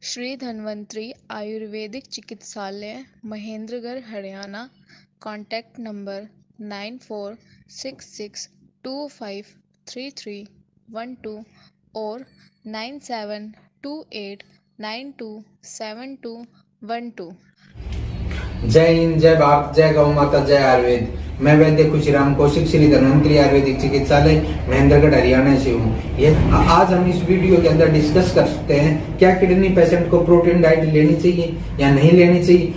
श्री धन्वंतरी आयुर्वेदिक चिकित्सालय, Mahendragarh, Haryana. Contact number 9466253312 और 9728927212। जय हिंद, जय भारत, जय गौ माता, जय आयुर्वेद। मैं वैद्य खुशीराम कौशिक, श्री धन्वंतरी आयुर्वेदिक चिकित्सालय, महेंद्रगढ़, हरियाणा से हूँ। आज हम इस वीडियो के अंदर डिस्कस कर सकते हैं क्या किडनी पेशेंट को प्रोटीन डाइट लेनी चाहिए या नहीं लेनी चाहिए,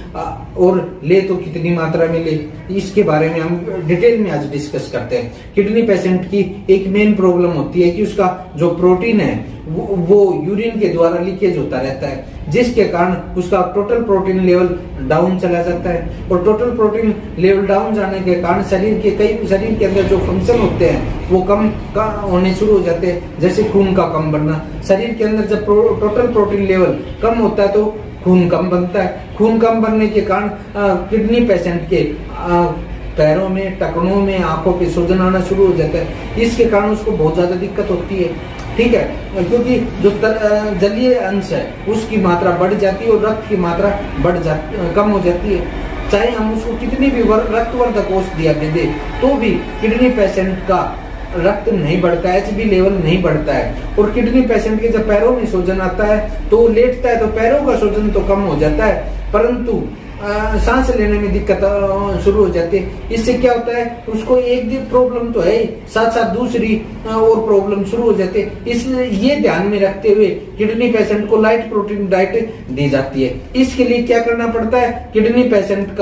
और ले तो कितनी मात्रा में ले, इसके बारे में हम डिटेल में आज डिस्कस करते हैं। किडनी पेशेंट की एक मेन प्रॉब्लम होती है कि उसका जो प्रोटीन है वो यूरिन के द्वारा लीकेज होता रहता है, जिसके कारण उसका टोटल प्रोटीन लेवल डाउन चला जाता है। और टोटल प्रोटीन लेवल डाउन जाने के कारण शरीर के अंदर जो फंक्शन होते हैं वो कम होने शुरू हो जाते हैं, जैसे खून का कम बनना। शरीर के अंदर जब टोटल प्रोटीन लेवल कम होता है तो खून कम बनता है। खून कम बनने के कारण किडनी पेशेंट के पैरों में, टखनों में, आंखों पे सूजन आना शुरू हो जाता है। इसके कारण उसको बहुत ज्यादा दिक्कत होती है, ठीक है, क्योंकि जो जलीय अंश है उसकी मात्रा बढ़ जाती है और रक्त की मात्रा कम हो जाती है। चाहे हम उसको कितनी भी रक्तवर्धक औषधियां दे दे तो भी किडनी पेशेंट का रक्त नहीं बढ़ता है, HB लेवल नहीं बढ़ता है। और किडनी पेशेंट के जब पैरों में सूजन आता है तो लेटता है तो पैरों का सूजन तो कम हो जाता है, परंतु सांस लेने में दिक्कत शुरू हो जाती है। इससे क्या होता है, उसको एक दिन प्रॉब्लम तो है, साथ साथ दूसरी और प्रॉब्लम शुरू हो जाती है। इसलिए ये ध्यान में रखते हुए किडनी पेशेंट को लाइट प्रोटीन डाइट दी जाती है। इसके लिए क्या करना पड़ता है, किडनी पेशेंट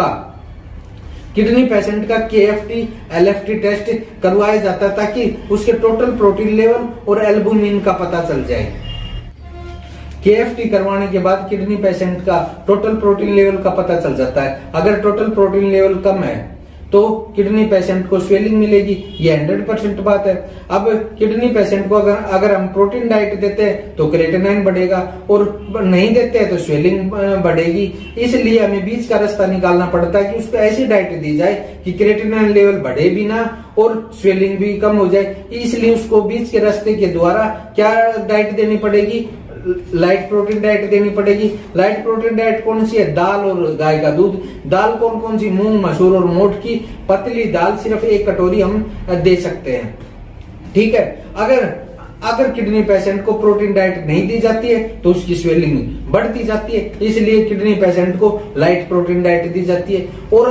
का KFT LFT टेस्ट करवाया जाता है ताकि उसके टोटल प्रोटीन लेवल और एल्बुमिन का पता चल जाए। KFT करवाने के बाद किडनी पेशेंट का टोटल प्रोटीन लेवल का पता चल जाता है। अगर टोटल प्रोटीन लेवल कम है तो किडनी पेशेंट को स्वेलिंग मिलेगी, ये 100% बात है। अब किडनी पेशेंट को अगर हम प्रोटीन डाइट देते हैं तो क्रेटिनाइन बढ़ेगा, और नहीं देते हैं तो स्वेलिंग बढ़ेगी। इसलिए हमें बीच का रास्ता निकालना पड़ता है कि उसको ऐसी डाइट दी जाए कि क्रेटिनाइन लेवल बढ़े भी ना और स्वेलिंग भी कम हो जाए। इसलिए उसको बीच के रास्ते के द्वारा क्या डाइट देनी पड़ेगी, लाइट प्रोटीन डाइट देनी पड़ेगी। लाइट प्रोटीन डाइट कौन सी है, दाल और गाय का दूध। दाल कौन सी, मूंग, मसूर और मोठ की पतली दाल सिर्फ 1 कटोरी हम दे सकते हैं, ठीक है। अगर किडनी पेशेंट को प्रोटीन डाइट नहीं दी जाती है तो उसकी स्वेलिंग बढ़ती जाती है, इसलिए किडनी पेशेंट को लाइट प्रोटीन डाइट दी जाती है। और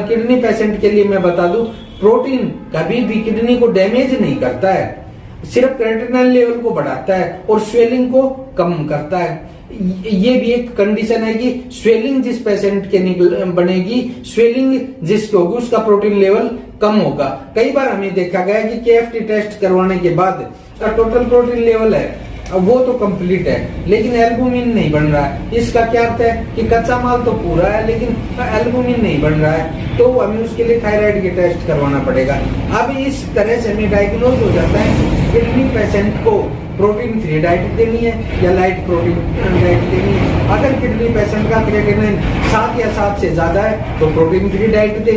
किडनी पेशेंट के लिए मैं बता दूं, प्रोटीन कभी भी किडनी को डैमेज नहीं करता है, सिर्फ क्रेटिनाइन लेवल को बढ़ाता है और स्वेलिंग को कम करता है। ये भी एक कंडीशन है कि स्वेलिंग जिस पेशेंट के बनेगी, स्वेलिंग जिसकी होगी उसका प्रोटीन लेवल कम होगा। कई बार हमें देखा गया कि KFT टेस्ट करवाने के बाद टोटल प्रोटीन लेवल है वो तो कंप्लीट है लेकिन एल्बुमिन नहीं बन रहा है। इसका क्या अर्थ है कि कच्चा माल तो पूरा है लेकिन एल्बुमिन नहीं बन रहा है, तो हमें उसके लिए थायराइड के टेस्ट करवाना पड़ेगा। अब इस तरह से हमें डायग्नोज हो जाता है किडनी पेशेंट को प्रोटीन फ्री डाइट देनी है या लाइट प्रोटीन डाइट देनी है। अगर किडनी पेशेंट का क्रेटिनाइन 7 या 7 से ज्यादा है तो प्रोटीन फ्री डाइट दे,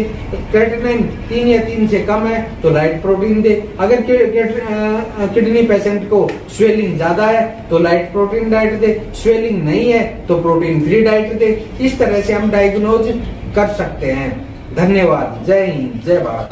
क्रेटिनाइन 3 या 3 से कम है तो लाइट प्रोटीन दे। अगर किडनी पेशेंट को स्वेलिंग ज्यादा है तो लाइट प्रोटीन डाइट दे, स्वेलिंग नहीं है तो प्रोटीन फ्री डाइट दे। इस तरह से हम डायग्नोज कर सकते हैं। धन्यवाद। जय हिंद, जय भारत।